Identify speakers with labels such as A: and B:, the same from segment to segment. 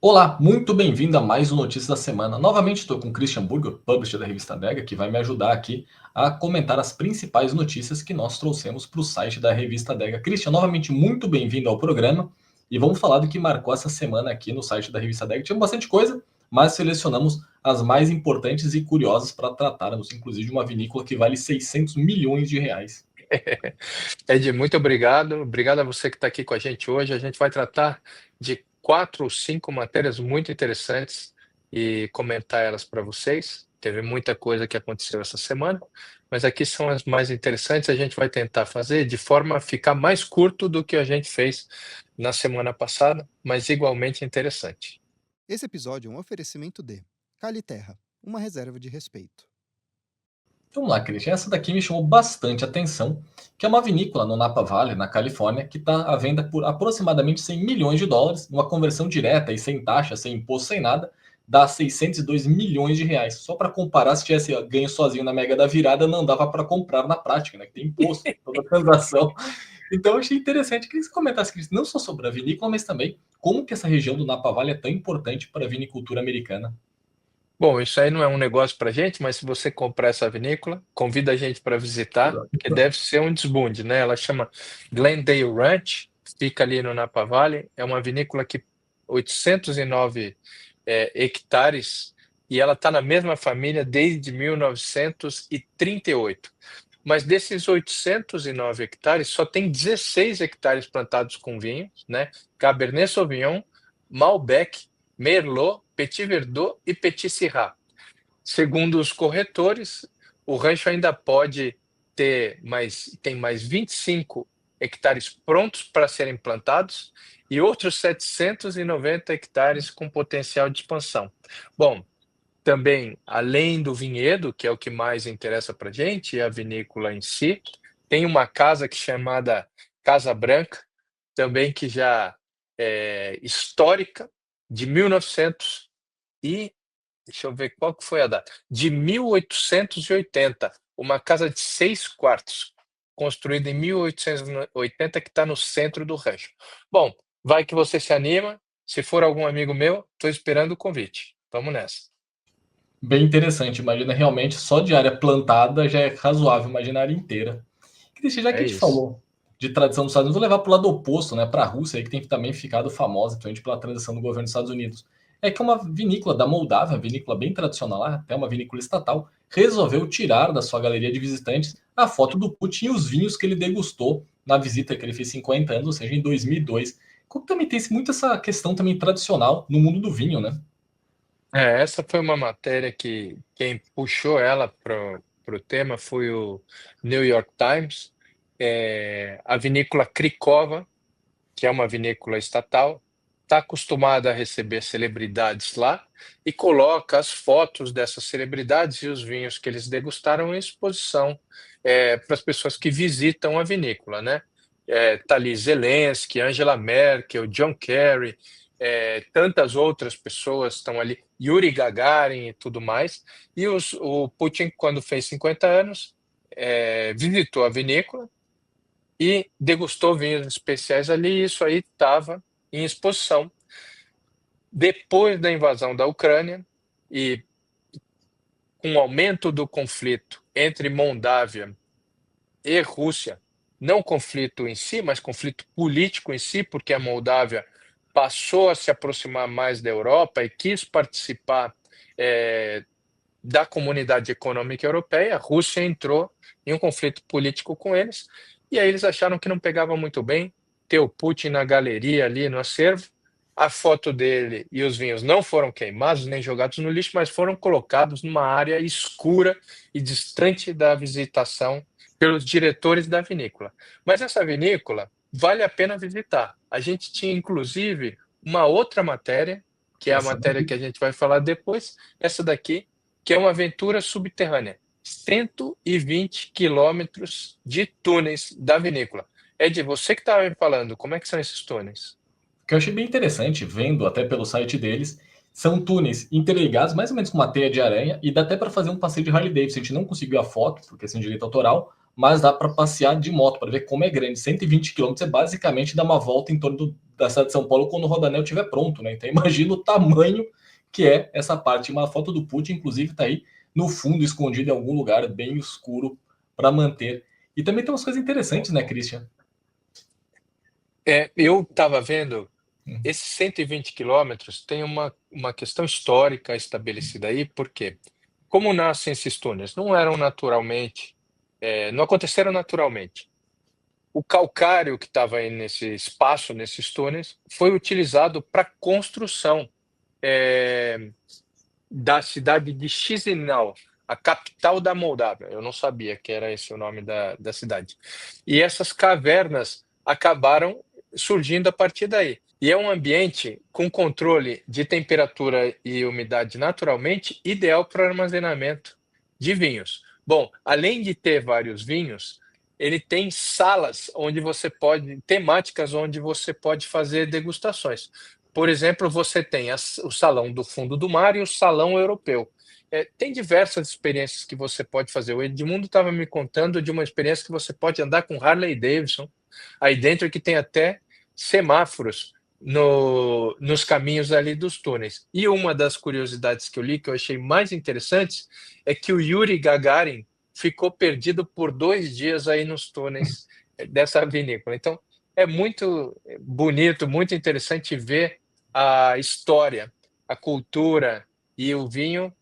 A: Olá, muito bem-vindo a mais um Notícias da Semana. Novamente estou com o Christian Burger, publisher da revista Adega, que vai me ajudar aqui a comentar as principais notícias que nós trouxemos para o site da revista Adega. Christian, novamente muito bem-vindo ao programa e vamos falar do que marcou essa semana aqui no site da revista Adega. Tinha bastante coisa, mas selecionamos as mais importantes e curiosas para tratarmos, inclusive de uma vinícola que vale 600 milhões de reais.
B: Ed, muito obrigado. Obrigado a você que está aqui com a gente hoje. A gente vai tratar de 4 ou 5 matérias muito interessantes e comentar elas para vocês. Teve muita coisa que aconteceu essa semana, mas aqui são as mais interessantes. A gente vai tentar fazer de forma a ficar mais curto do que a gente fez na semana passada, mas igualmente interessante.
C: Esse episódio é um oferecimento de Cali Terra, uma reserva de respeito.
A: Vamos lá, Christian. Essa daqui me chamou bastante atenção, que é uma vinícola no Napa Valley, na Califórnia, que está à venda por aproximadamente 100 milhões de dólares, uma conversão direta e sem taxa, sem imposto, sem nada, dá 602 milhões de reais. Só para comparar, se tivesse ganho sozinho na Mega da Virada, não dava para comprar na prática, né? Que tem imposto, toda transação. Então eu achei interessante. Queria que você comentasse, Christian, não só sobre a vinícola, mas também como que essa região do Napa Valley é tão importante para a vinicultura americana.
B: Bom, isso aí não é um negócio para a gente, mas se você comprar essa vinícola, convida a gente para visitar, que deve ser um desbunde, né? Ela chama Glendale Ranch, fica ali no Napa Valley. É uma vinícola que 809 hectares e ela está na mesma família desde 1938. Mas desses 809 hectares, só tem 16 hectares plantados com vinhos, né? Cabernet Sauvignon, Malbec, Merlot, Petit Verdot e Petit Syrah. Segundo os corretores, o rancho ainda pode tem mais 25 hectares prontos para serem plantados e outros 790 hectares com potencial de expansão. Bom, também, além do vinhedo, que é o que mais interessa para a gente, e a vinícola em si, tem uma casa que é chamada Casa Branca, também que já é histórica, de 1900 e deixa eu ver qual que foi a data, de 1880, uma casa de 6 quartos, construída em 1880, que está no centro do rancho. Bom, vai que você se anima, se for algum amigo meu, estou esperando o convite. Vamos nessa.
A: Bem interessante. Imagina realmente só de área plantada já é razoável, imagina a área inteira. Cristian, já que
B: É
A: a gente
B: isso.
A: falou de tradição dos Estados Unidos, vou levar para o lado oposto, né, para a Rússia, aí, que tem também ficado famosa, principalmente pela transição do governo dos Estados Unidos. É que uma vinícola da Moldávia, uma vinícola bem tradicional lá, até uma vinícola estatal, resolveu tirar da sua galeria de visitantes a foto do Putin e os vinhos que ele degustou na visita que ele fez 50 anos, ou seja, em 2002. Como também tem muito essa questão também tradicional no mundo do vinho, né?
B: Essa foi uma matéria que quem puxou ela para o tema foi o New York Times. A vinícola Krikova, que é uma vinícola estatal, está acostumada a receber celebridades lá e coloca as fotos dessas celebridades e os vinhos que eles degustaram em exposição para as pessoas que visitam a vinícola, né? Tá ali Zelensky, Angela Merkel, John Kerry, tantas outras pessoas estão ali, Yuri Gagarin e tudo mais. E o Putin, quando fez 50 anos, visitou a vinícola e degustou vinhos especiais ali, e isso aí estava em exposição. Depois da invasão da Ucrânia e com o aumento do conflito entre Moldávia e Rússia, não conflito em si, mas conflito político em si, porque a Moldávia passou a se aproximar mais da Europa e quis participar da Comunidade Econômica Europeia, a Rússia entrou em um conflito político com eles, e aí eles acharam que não pegava muito bem ter o Putin na galeria ali no acervo. A foto dele e os vinhos não foram queimados nem jogados no lixo, mas foram colocados numa área escura e distante da visitação pelos diretores da vinícola. Mas essa vinícola vale a pena visitar. A gente tinha, inclusive, uma outra matéria, que é a
A: Essa
B: matéria que a gente vai falar depois, essa daqui, que é uma aventura subterrânea. 120 quilômetros de túneis da vinícola. Ed, você que estava me falando, como é que são esses túneis?
A: que eu achei bem interessante, vendo até pelo site deles, são túneis interligados, mais ou menos com uma teia de aranha, e dá até para fazer um passeio de Harley Davidson. A gente não conseguiu a foto, porque sem direito autoral, mas dá para passear de moto, para ver como é grande. 120 quilômetros é basicamente dar uma volta em torno da cidade de São Paulo quando o Rodanel estiver pronto, né? Então imagina o tamanho que é essa parte. Uma foto do Putin, inclusive, está aí no fundo, escondido em algum lugar bem escuro para manter. E também tem umas coisas interessantes, né, Christian?
B: Eu estava vendo, esses 120 quilômetros tem uma questão histórica estabelecida aí, porque como nascem esses túneis? Não eram naturalmente, não aconteceram naturalmente. O calcário que estava aí nesse espaço, nesses túneis, foi utilizado para construção da cidade de Chisinau, a capital da Moldávia. Eu não sabia que era esse o nome da cidade. E essas cavernas acabaram surgindo a partir daí. E é um ambiente com controle de temperatura e umidade naturalmente ideal para armazenamento de vinhos. Bom, além de ter vários vinhos, ele tem salas temáticas onde você pode fazer degustações. Por exemplo, você tem o salão do fundo do mar e o salão europeu. Tem diversas experiências que você pode fazer. O Edmundo estava me contando de uma experiência que você pode andar com Harley Davidson, aí dentro que tem até semáforos nos caminhos ali dos túneis. E uma das curiosidades que eu li, que eu achei mais interessantes, é que o Yuri Gagarin ficou perdido por 2 dias aí nos túneis dessa vinícola. Então, é muito bonito, muito interessante ver a história, a cultura e o vinho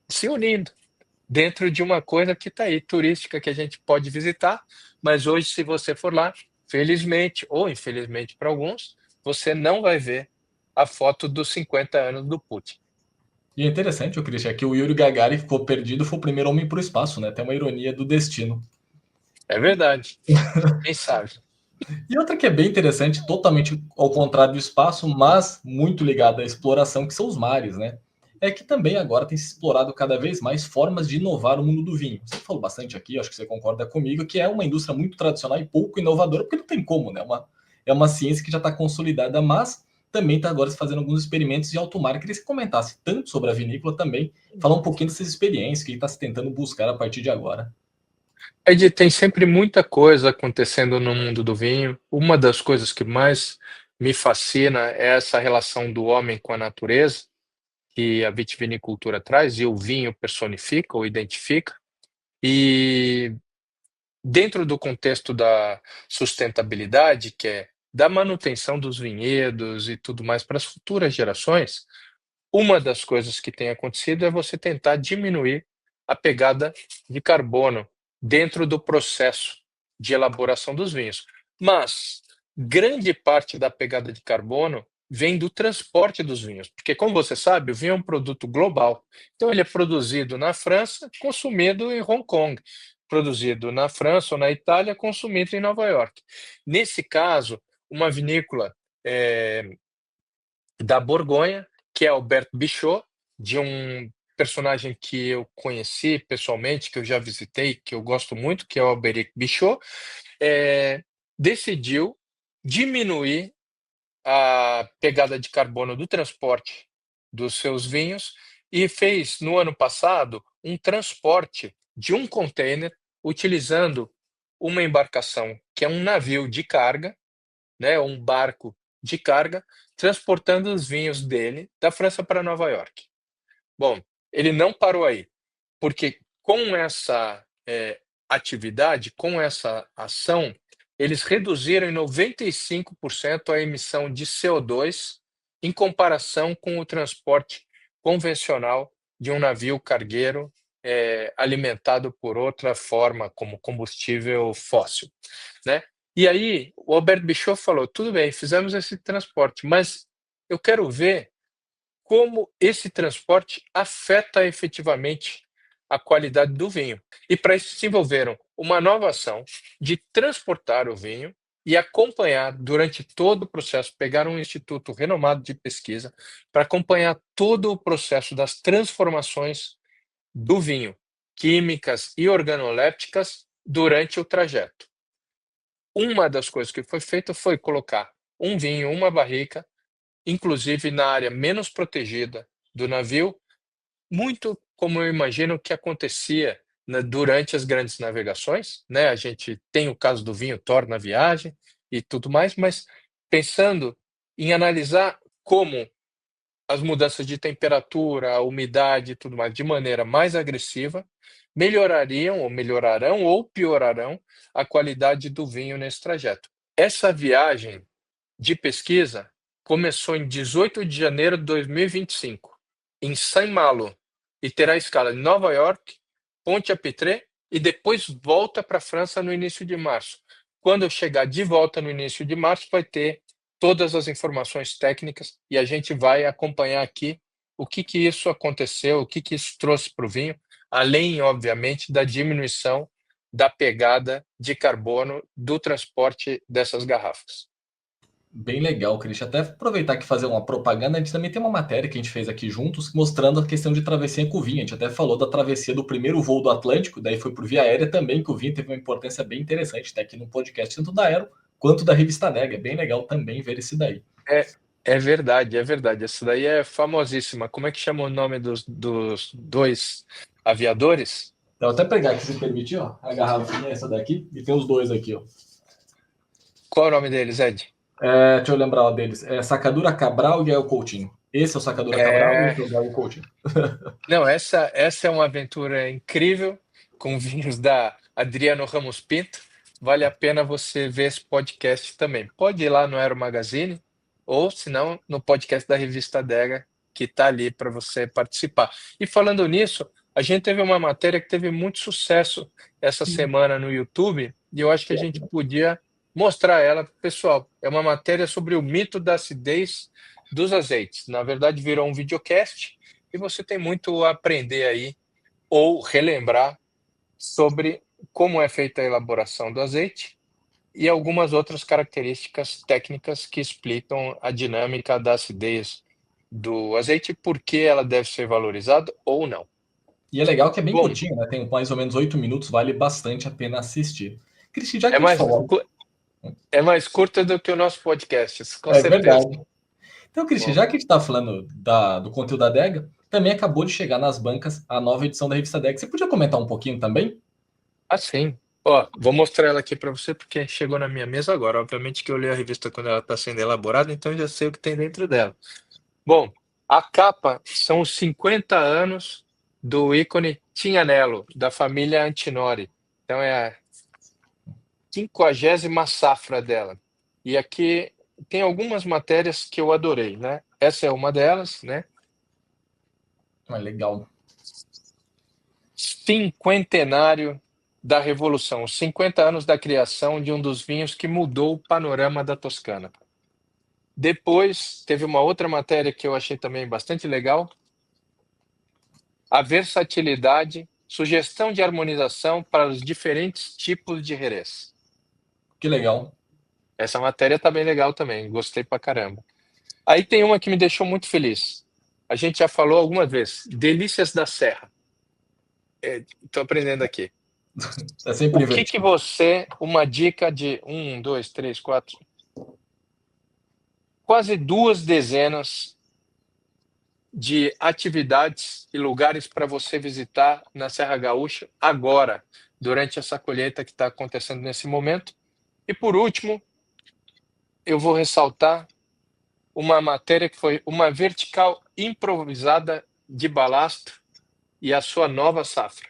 B: se unindo dentro de uma coisa que está aí, turística, que a gente pode visitar, mas hoje, se você for lá, felizmente ou infelizmente para alguns, você não vai ver a foto dos 50 anos do Putin.
A: E é interessante, o Christian, que o Yuri Gagarin ficou perdido, foi o primeiro homem para o espaço, né? Tem uma ironia do destino.
B: É verdade. Quem sabe?
A: E outra que é bem interessante, totalmente ao contrário do espaço, mas muito ligada à exploração, que são os mares, né? É que também agora tem se explorado cada vez mais formas de inovar o mundo do vinho. Você falou bastante aqui, acho que você concorda comigo, que é uma indústria muito tradicional e pouco inovadora, porque não tem como, né? É uma ciência que já está consolidada, mas também está agora se fazendo alguns experimentos de alto mar. Eu queria que você comentasse tanto sobre a vinícola também, falar um pouquinho dessas experiências que está se tentando buscar a partir de agora.
B: Ed, tem sempre muita coisa acontecendo no mundo do vinho. Uma das coisas que mais me fascina é essa relação do homem com a natureza, que a vitivinicultura traz, e o vinho personifica ou identifica. E dentro do contexto da sustentabilidade, que é da manutenção dos vinhedos e tudo mais para as futuras gerações, uma das coisas que tem acontecido é você tentar diminuir a pegada de carbono dentro do processo de elaboração dos vinhos. Mas grande parte da pegada de carbono vem do transporte dos vinhos, porque, como você sabe, o vinho é um produto global. Então, ele é produzido na França, consumido em Hong Kong, produzido na França ou na Itália, consumido em Nova York. Nesse caso, uma vinícola da Borgonha, que é Albert Bichot, de um personagem que eu conheci pessoalmente, que eu já visitei, que eu gosto muito, que é o Alberic Bichot, decidiu diminuir a pegada de carbono do transporte dos seus vinhos e fez, no ano passado, um transporte de um container utilizando uma embarcação que é um navio de carga, né, um barco de carga, transportando os vinhos dele da França para Nova York. Bom, ele não parou aí, porque com essa atividade, com essa ação, eles reduziram em 95% a emissão de CO2 em comparação com o transporte convencional de um navio cargueiro alimentado por outra forma, como combustível fóssil, né? E aí o Albert Bichot falou, tudo bem, fizemos esse transporte, mas eu quero ver como esse transporte afeta efetivamente a qualidade do vinho. E para isso desenvolveram uma nova ação de transportar o vinho e acompanhar durante todo o processo, pegaram um instituto renomado de pesquisa para acompanhar todo o processo das transformações do vinho, químicas e organolépticas durante o trajeto. Uma das coisas que foi feita foi colocar um vinho, uma barrica, inclusive na área menos protegida do navio, muito como eu imagino que acontecia durante as grandes navegações, né? A gente tem o caso do vinho torna a viagem e tudo mais, mas pensando em analisar como as mudanças de temperatura, a umidade e tudo mais de maneira mais agressiva melhorariam ou melhorarão ou piorarão a qualidade do vinho nesse trajeto. Essa viagem de pesquisa começou em 18 de janeiro de 2025, em Saint-Malo, e terá escala em Nova York, Pointe-à-Pitre, e depois volta para a França no início de março. Quando eu chegar de volta no início de março, vai ter todas as informações técnicas e a gente vai acompanhar aqui o que isso aconteceu, o que isso trouxe para o vinho, além, obviamente, da diminuição da pegada de carbono do transporte dessas garrafas.
A: Bem legal, Christian. Até aproveitar que fazer uma propaganda, a gente também tem uma matéria que a gente fez aqui juntos, mostrando a questão de travessia com o vinho. A gente até falou da travessia do primeiro voo do Atlântico, daí foi por via aérea também, que o vinho teve uma importância bem interessante, até aqui no podcast, tanto da Aero quanto da Revista Nega. É bem legal também ver esse daí.
B: É verdade, é verdade. Essa daí é famosíssima. Como é que chama o nome dos dois aviadores?
A: Então, até pegar aqui, se permitir, ó, a garrafinha é essa daqui, e tem os dois aqui, ó.
B: Qual é o nome deles, Ed?
A: Deixa eu lembrar deles. É Sacadura Cabral e Gael Coutinho. Esse é o Sacadura Cabral e esse é o Gael Coutinho.
B: Não, essa é uma aventura incrível, com vinhos da Adriano Ramos Pinto. Vale a pena você ver esse podcast também. Pode ir lá no Aero Magazine, ou se não, no podcast da Revista Adega, que está ali para você participar. E falando nisso, a gente teve uma matéria que teve muito sucesso essa semana no YouTube, e eu acho que a gente podia mostrar ela para o pessoal. É uma matéria sobre o mito da acidez dos azeites. Na verdade, virou um videocast, e você tem muito a aprender aí, ou relembrar sobre como é feita a elaboração do azeite e algumas outras características técnicas que explicam a dinâmica da acidez do azeite e por que ela deve ser valorizada ou não.
A: E é legal que é bem
B: Bom,
A: curtinho, né? Tem mais ou menos 8 minutos, vale bastante a pena assistir. Cristian, já
B: é
A: que a gente
B: mais,
A: falou.
B: é mais curta do que o nosso podcast, com
A: É
B: certeza.
A: verdade. Então, Cristian,
B: Bom,
A: já que a gente está falando do conteúdo da adega, também acabou de chegar nas bancas a nova edição da revista Adega. Você podia comentar um pouquinho também?
B: assim, ó, vou mostrar ela aqui para você porque chegou na minha mesa agora. Obviamente que eu li a revista quando ela está sendo elaborada, então eu já sei o que tem dentro dela. Bom, a capa são os 50 anos do ícone Tignanello, da família Antinori. Então é a 50ª safra dela. E aqui tem algumas matérias que eu adorei, né? Essa é uma delas, né?
A: Legal.
B: Cinquentenário da Revolução, os 50 anos da criação de um dos vinhos que mudou o panorama da Toscana. Depois, teve uma outra matéria que eu achei também bastante legal, a versatilidade, sugestão de harmonização para os diferentes tipos de Jerez.
A: Que legal.
B: Essa matéria está bem legal também, gostei pra caramba. Aí tem uma que me deixou muito feliz. A gente já falou algumas vezes, Delícias da Serra. Estou aprendendo aqui.
A: É sempre
B: O que você, uma dica de 1, 2, 3, 4, quase 2 dezenas de atividades e lugares para você visitar na Serra Gaúcha agora, durante essa colheita que está acontecendo nesse momento. E por último, eu vou ressaltar uma matéria que foi uma vertical improvisada de balasto e a sua nova safra.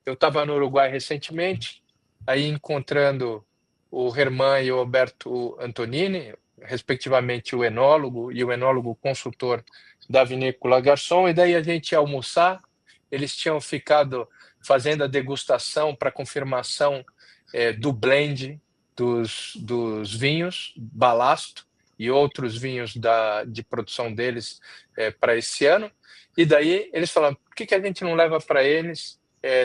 B: Eu estava no Uruguai recentemente, aí encontrando o Herman e o Alberto Antonini, respectivamente o enólogo e o enólogo consultor da vinícola Garçom, e daí a gente ia almoçar. Eles tinham ficado fazendo a degustação para confirmação do blend dos vinhos, balasto, e outros vinhos de produção deles para esse ano. E daí eles falaram, por que a gente não leva para eles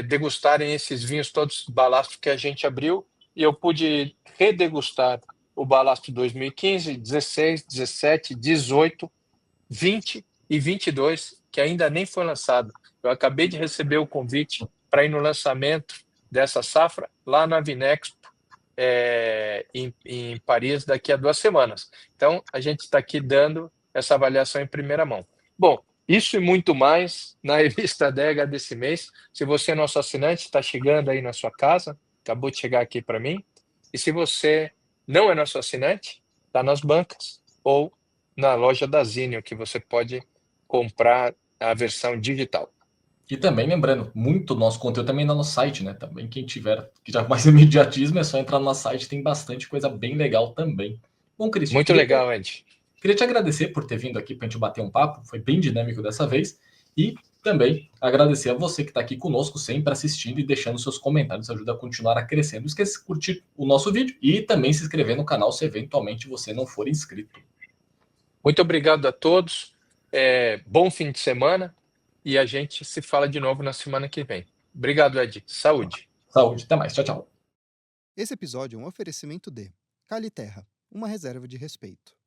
B: degustarem esses vinhos todos balasto que a gente abriu? E eu pude redegustar o balasto 2015, 16, 17, 18, 20 e 22, que ainda nem foi lançado. Eu acabei de receber o convite para ir no lançamento dessa safra lá na Vinexpo, em Paris, daqui a 2 semanas. Então, a gente está aqui dando essa avaliação em primeira mão. Bom, Isso e muito mais na revista Adega desse mês. Se você é nosso assinante, está chegando aí na sua casa, acabou de chegar aqui para mim. E se você não é nosso assinante, está nas bancas ou na loja da Zinio, que você pode comprar a versão digital.
A: E também lembrando, muito do nosso conteúdo também no nosso site, né? Também quem tiver que já mais imediatismo é só entrar no nosso site, tem bastante coisa bem legal também. Bom, Christian,
B: Muito legal, Ed.
A: queria te agradecer por ter vindo aqui para a gente bater um papo, foi bem dinâmico dessa vez. E também agradecer a você que está aqui conosco, sempre assistindo e deixando seus comentários, ajuda a continuar a crescer. Não esqueça de curtir o nosso vídeo e também se inscrever no canal se eventualmente você não for inscrito.
B: Muito obrigado a todos. Bom fim de semana e a gente se fala de novo na semana que vem. Obrigado, Ed. Saúde.
A: Saúde, até mais. Tchau, tchau.
C: Esse episódio é um oferecimento de Cali Terra, uma reserva de respeito.